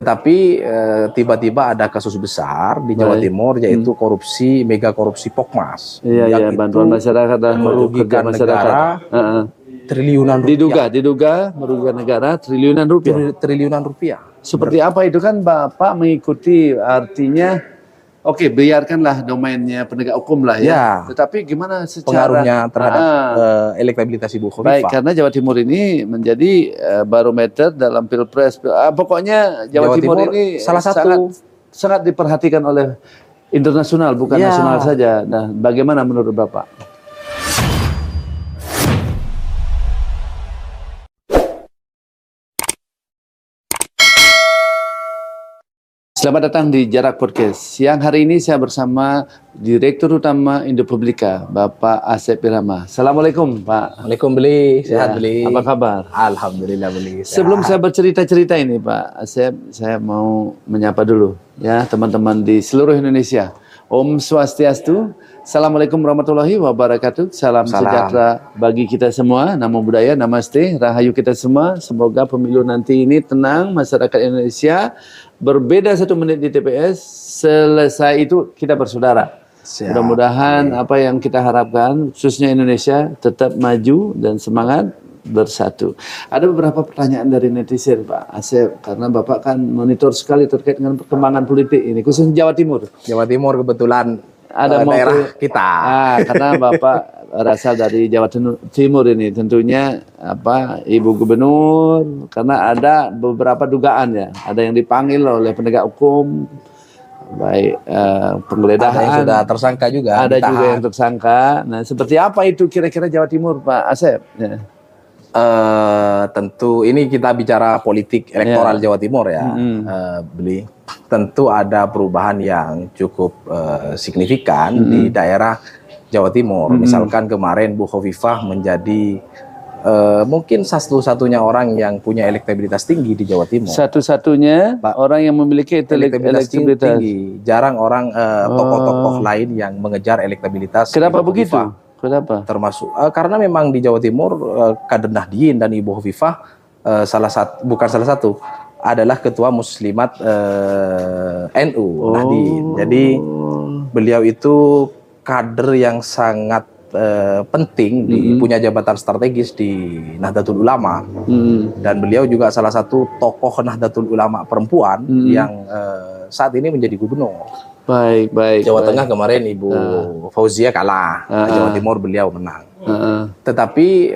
Tapi tiba-tiba ada kasus besar di Jawa Timur, yaitu korupsi, mega korupsi Pokmas. Iya, bantuan masyarakat dan merugikan negara triliunan rupiah. Diduga merugikan negara triliunan rupiah. Triliunan rupiah. Seperti apa itu kan Bapak mengikuti, artinya oke, biarkanlah domainnya penegak hukum lah ya. Tetapi gimana secara pengaruhnya terhadap elektabilitas Ibu Khofifah? Baik, karena Jawa Timur ini menjadi barometer dalam pilpres. Pokoknya Jawa Timur ini salah satu sangat diperhatikan oleh internasional, bukan nasional saja. Nah, bagaimana menurut Bapak? Selamat datang di Jarak Podcast. Siang hari ini saya bersama Direktur Utama Indopublika, Bapak Asep Irama. Assalamualaikum, Pak. Waalaikumsalam, Beli. Sehat, Beli. Apa kabar? Alhamdulillah, Beli. Sebelum saya bercerita-cerita ini, Pak Asep, saya mau menyapa dulu ya teman-teman di seluruh Indonesia. Om Swastiastu. Assalamualaikum warahmatullahi wabarakatuh. Salam sejahtera bagi kita semua. Namo Buddhaya, Namaste, Rahayu kita semua. Semoga pemilu nanti ini tenang, masyarakat Indonesia berbeda 1 menit di TPS, selesai itu kita bersaudara. Mudah-mudahan apa yang kita harapkan, khususnya Indonesia, tetap maju dan semangat bersatu. Ada beberapa pertanyaan dari netizen, Pak Asep, karena Bapak kan monitor sekali terkait dengan perkembangan politik ini, khususnya Jawa Timur. Jawa Timur kebetulan ada daerah kita. Karena Bapak berasal dari Jawa Timur ini, tentunya Ibu Gubernur, karena ada beberapa dugaan ya, ada yang dipanggil oleh penegak hukum, baik penggeledahan, ada yang sudah tersangka juga, ada juga yang tersangka. Nah, seperti apa itu kira-kira Jawa Timur, Pak Asep? Ya. Tentu ini kita bicara politik elektoral Jawa Timur ya, Beli. Tentu ada perubahan yang cukup signifikan di daerah Jawa Timur. Misalkan kemarin Bu Khofifah menjadi mungkin satu-satunya orang yang punya elektabilitas tinggi di Jawa Timur. Satu-satunya orang yang memiliki elektabilitas tinggi. Jarang orang tokoh-tokoh lain yang mengejar elektabilitas. Kenapa begitu? Kenapa? Termasuk karena memang di Jawa Timur kader Nahdien dan Ibu Khofifah adalah ketua muslimat NU Nahdien. Jadi beliau itu kader yang sangat penting, punya jabatan strategis di Nahdlatul Ulama, dan beliau juga salah satu tokoh Nahdlatul Ulama perempuan yang saat ini menjadi gubernur. Baik. Jawa Tengah kemarin Ibu Fauzia kalah, Jawa Timur beliau menang. Tetapi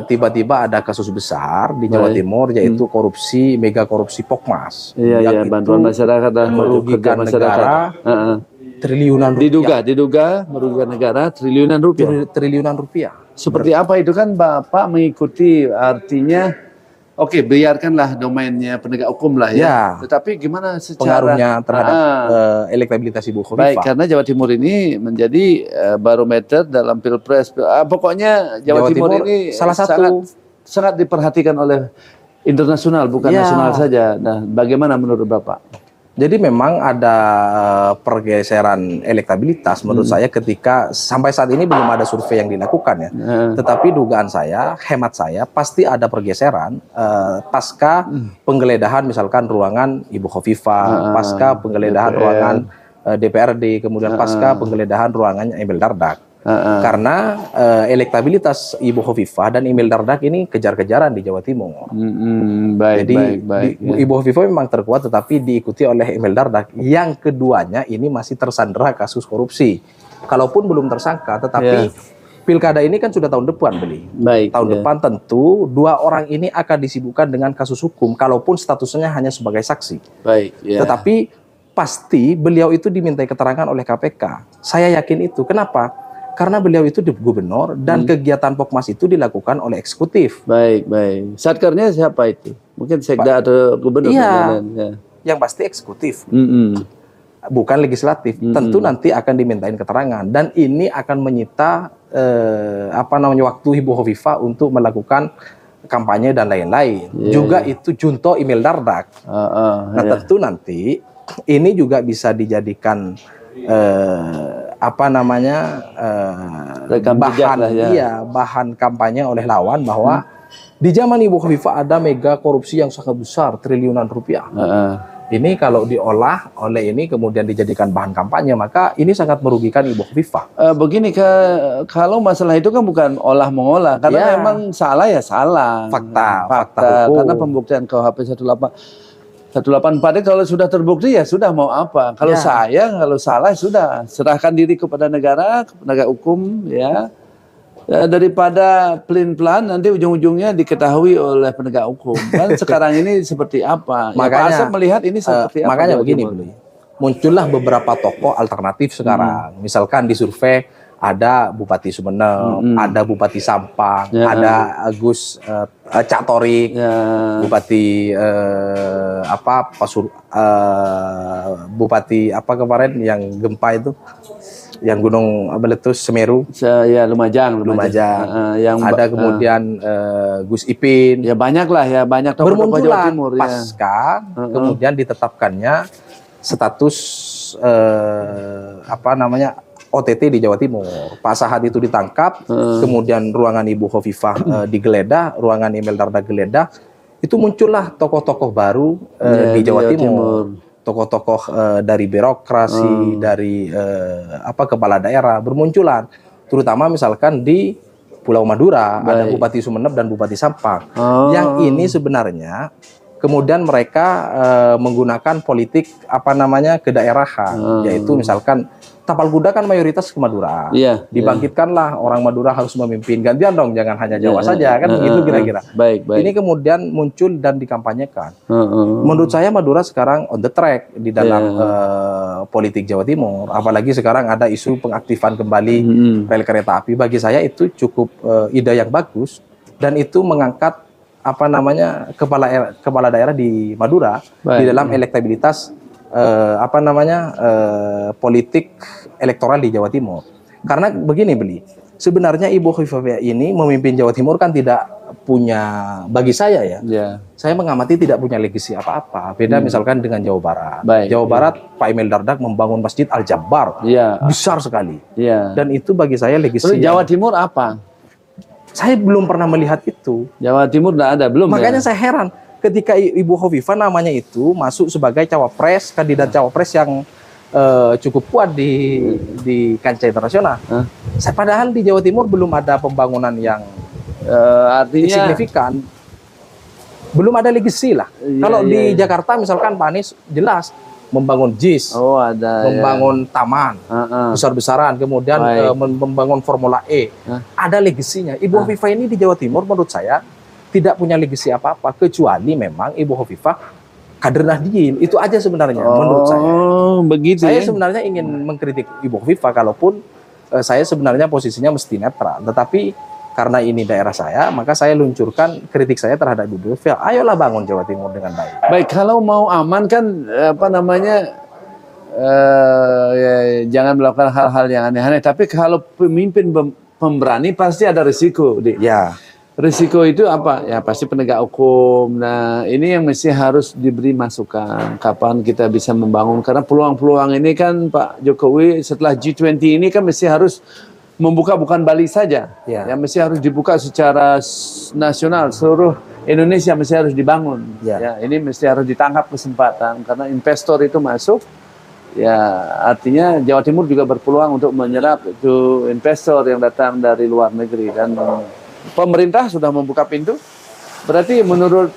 tiba-tiba ada kasus besar di Jawa Timur, yaitu korupsi, mega korupsi Pokmas. Iya, bantuan masyarakat dan merugikan negara triliunan rupiah. Diduga merugikan negara triliunan rupiah. Triliunan rupiah. Seperti apa itu kan Bapak mengikuti, artinya oke, biarkanlah domainnya penegak hukum lah ya. Tetapi gimana secara pengaruhnya terhadap elektabilitas Ibu Khofifah? Baik, karena Jawa Timur ini menjadi barometer dalam pilpres. Pokoknya Jawa Timur ini salah satu sangat diperhatikan oleh internasional, bukan nasional saja. Nah, bagaimana menurut Bapak? Jadi memang ada pergeseran elektabilitas menurut saya ketika sampai saat ini belum ada survei yang dilakukan ya. Tetapi dugaan saya, hemat saya, pasti ada pergeseran pasca penggeledahan misalkan ruangan Ibu Khofifah, pasca penggeledahan ruangan DPRD, kemudian pasca penggeledahan ruangannya Emil Dardak. Karena elektabilitas Ibu Khofifah dan Emil Dardak ini kejar-kejaran di Jawa Timur. Jadi Ibu Khofifah memang terkuat, tetapi diikuti oleh Emil Dardak. Yang keduanya ini masih tersandera kasus korupsi. Kalaupun belum tersangka, tetapi pilkada ini kan sudah tahun depan, Beli. Tahun depan tentu dua orang ini akan disibukkan dengan kasus hukum, kalaupun statusnya hanya sebagai saksi. Tetapi pasti beliau itu dimintai keterangan oleh KPK. Saya yakin itu. Kenapa? Karena beliau itu di gubernur dan kegiatan Pokmas itu dilakukan oleh eksekutif. Satkernya siapa itu? Mungkin sekda atau gubernur? Iya, yang pasti eksekutif. Bukan legislatif. Tentu nanti akan dimintain keterangan. Dan ini akan menyita waktu Ibu Khofifah untuk melakukan kampanye dan lain-lain. Juga itu junto Emil Dardak. Tentu nanti ini juga bisa dijadikan bahan kampanye oleh lawan bahwa di zaman Ibu Khofifah ada mega korupsi yang sangat besar, triliunan rupiah. Ini kalau diolah oleh ini kemudian dijadikan bahan kampanye, maka ini sangat merugikan Ibu Hovifah. Begini, kalau masalah itu kan bukan olah mengolah, karena Ya. memang salah ya salah. Fakta hukum. Karena pembuktian KUHP 184 itu kalau sudah terbukti ya sudah, mau apa. Kalau Ya. kalau salah sudah, serahkan diri kepada negara, penegak hukum ya. Daripada pelin-pelan nanti ujung-ujungnya diketahui oleh penegak hukum. Kan sekarang ini seperti apa? Makanya, Pak Asep melihat ini seperti apa? Makanya Jawa begini, Timur? Beli. Muncullah beberapa tokoh alternatif sekarang. Misalkan di survei ada Bupati Sumeneb, ada Bupati Sampang, ada Gus Cak Torik, Bupati Bupati apa kemarin yang gempa itu, yang gunung meletus Semeru. Ya, Lumajang. Yang ada kemudian Gus Ipin. Ya banyak lah ya, banyak tokoh-tokoh Jawa Bermunculan Timur. pasca kemudian ditetapkannya status OTT di Jawa Timur. Pak Sahat itu ditangkap, kemudian ruangan Ibu Hovifah digeledah, ruangan Emil Dardak geledah, itu muncullah tokoh-tokoh baru di Jawa Timur. Tokoh-tokoh dari birokrasi, dari kepala daerah bermunculan, terutama misalkan di Pulau Madura ada Bupati Sumeneb dan Bupati Sampang. Yang ini sebenarnya kemudian mereka menggunakan politik kedaerahan, yaitu misalkan tapal kuda kan mayoritas ke Madura. Dibangkitkanlah orang Madura harus memimpin, gantian dong, jangan hanya Jawa saja, kan begitu kira-kira. Ini kemudian muncul dan dikampanyekan. Menurut saya Madura sekarang on the track di dalam politik Jawa Timur, apalagi sekarang ada isu pengaktifan kembali rel kereta api. Bagi saya itu cukup ide yang bagus, dan itu mengangkat kepala daerah di Madura di dalam elektabilitas politik elektoral di Jawa Timur. Karena begini, Beli, sebenarnya Ibu Hovifah ini memimpin Jawa Timur kan tidak punya, bagi saya saya mengamati tidak punya legasi apa-apa. Beda misalkan dengan Jawa Barat. Jawa Barat, Pak Emil Dardak membangun Masjid Al-Jabar, besar sekali. Dan itu bagi saya legasi. Jawa Timur apa? Saya belum pernah melihat itu. Jawa Timur tidak ada, belum. Makanya saya heran ketika Ibu Hovifah namanya itu masuk sebagai cawapres, kandidat cawapres yang cukup kuat di kancah internasional. Padahal di Jawa Timur belum ada pembangunan yang artinya signifikan. Belum ada legasi lah. Kalau di Jakarta misalkan Pak Anies jelas membangun JIS, membangun taman besar-besaran, kemudian membangun Formula E. Ada legasinya. Ibu Hovifah ini di Jawa Timur menurut saya tidak punya legasi apa-apa, kecuali memang Ibu Hovifah kader Nahdien. Itu aja sebenarnya menurut saya. Begitu. Saya sebenarnya ingin mengkritik Ibu Hovifah, kalaupun saya sebenarnya posisinya mesti netral. Tetapi karena ini daerah saya, maka saya luncurkan kritik saya terhadap Ibu Hovifah. Ayolah bangun Jawa Timur dengan baik. Baik, kalau mau aman kan jangan melakukan hal-hal yang aneh-aneh. Tapi kalau pemimpin pemberani pasti ada risiko, Dik. Risiko itu apa? Ya pasti penegak hukum. Nah, ini yang mesti harus diberi masukan. Kapan kita bisa membangun? Karena peluang-peluang ini kan Pak Jokowi setelah G20 ini kan mesti harus membuka, bukan Bali saja. Ya mesti harus dibuka secara nasional. Seluruh Indonesia mesti harus dibangun. Ya, ini mesti harus ditangkap kesempatan. Karena investor itu masuk. Ya, artinya Jawa Timur juga berpeluang untuk menyerap itu investor yang datang dari luar negeri. Dan pemerintah sudah membuka pintu. Berarti menurut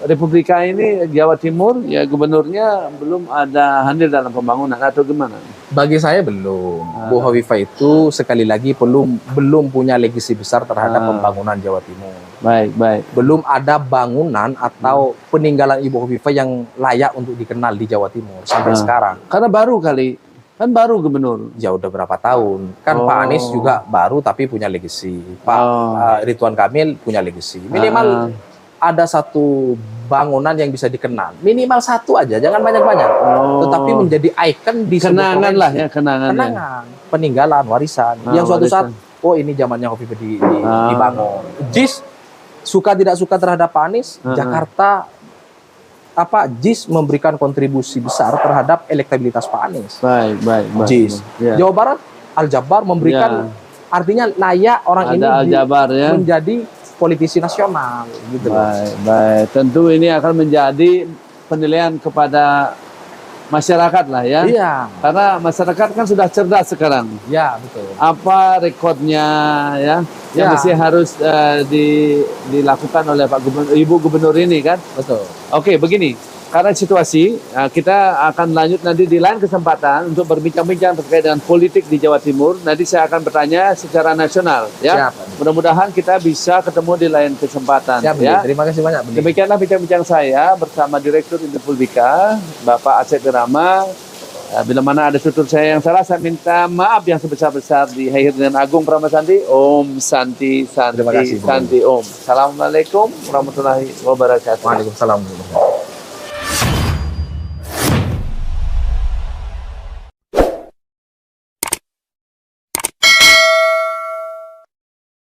Republika ini Jawa Timur ya gubernurnya belum ada hadir dalam pembangunan atau gimana? Bagi saya belum. Bu Hovifah itu sekali lagi belum punya legasi besar terhadap pembangunan Jawa Timur. Baik. Belum ada bangunan atau peninggalan Ibu Hovifah yang layak untuk dikenal di Jawa Timur sampai sekarang. Karena baru kali. Kan baru gubernur. Ya udah berapa tahun. Kan Pak Anies juga baru tapi punya legasi. Pak Ridwan Kamil punya legasi. Minimal ada satu bangunan yang bisa dikenal. Minimal satu aja, jangan banyak-banyak. Tetapi menjadi ikon di kenangan lah ya, kenangan. Peninggalan, warisan. Yang suatu saat, ini zamannya Hovifah dibangun. JIS, suka tidak suka terhadap Pak Anies, Jakarta JIS memberikan kontribusi besar terhadap elektabilitas Pak Anies. Baik. JIS. Jawa Barat, Al-Jabar memberikan, artinya layak orang ini menjadi politisi nasional. Gitu. Baik. Tentu ini akan menjadi penilaian kepada masyarakat lah ya. Iya. Karena masyarakat kan sudah cerdas sekarang. Ya, betul. Apa rekodnya ya yang Ya. mesti harus dilakukan oleh Pak Gubernur, Ibu Gubernur ini kan. Betul. Oke, begini. Karena situasi, kita akan lanjut nanti di lain kesempatan untuk berbincang-bincang terkait dengan politik di Jawa Timur. Nanti saya akan bertanya secara nasional, ya. Siap. Mudah-mudahan kita bisa ketemu di lain kesempatan, Siap, ya. Terima kasih banyak, Budi. Demikianlah bincang-bincang saya bersama Direktur Interpulbika, Bapak Asep Irama. Bila mana ada tutur saya yang salah, saya minta maaf yang sebesar-besar di akhir dengan Agung Pramasandi. Om Santi Santi Terima kasih, Budi. Santi Om. Assalamualaikum warahmatullahi wabarakatuh. Waalaikumsalam.